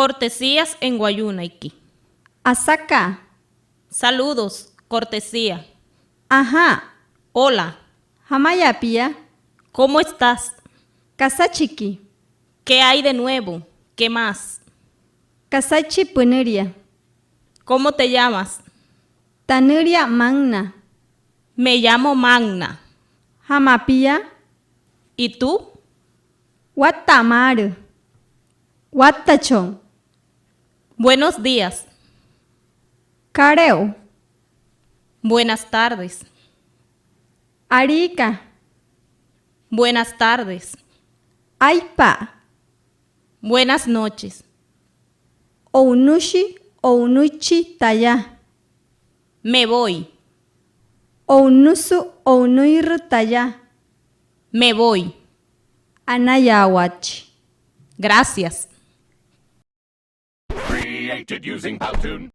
Cortesías en wayuunaiki. Asaka. Saludos, cortesía. Ajá. Hola, Hamayapia. ¿cómo estás? Kasachiki. ¿Qué hay de nuevo? ¿Qué más? Kasachi puneria. ¿Cómo te llamas? Tanuria magna. Me llamo Magna. Hamapia. ¿Y tú? Watamaru. Watachon. Buenos días. Kareo. Buenas tardes. Arika. Buenas tardes. Aipa. Buenas noches. Ounushi. Ounuchi taya. Me voy. Ounusu. Ounuiru taya. Me voy. Anayawachi. Gracias. Created using Powtoon.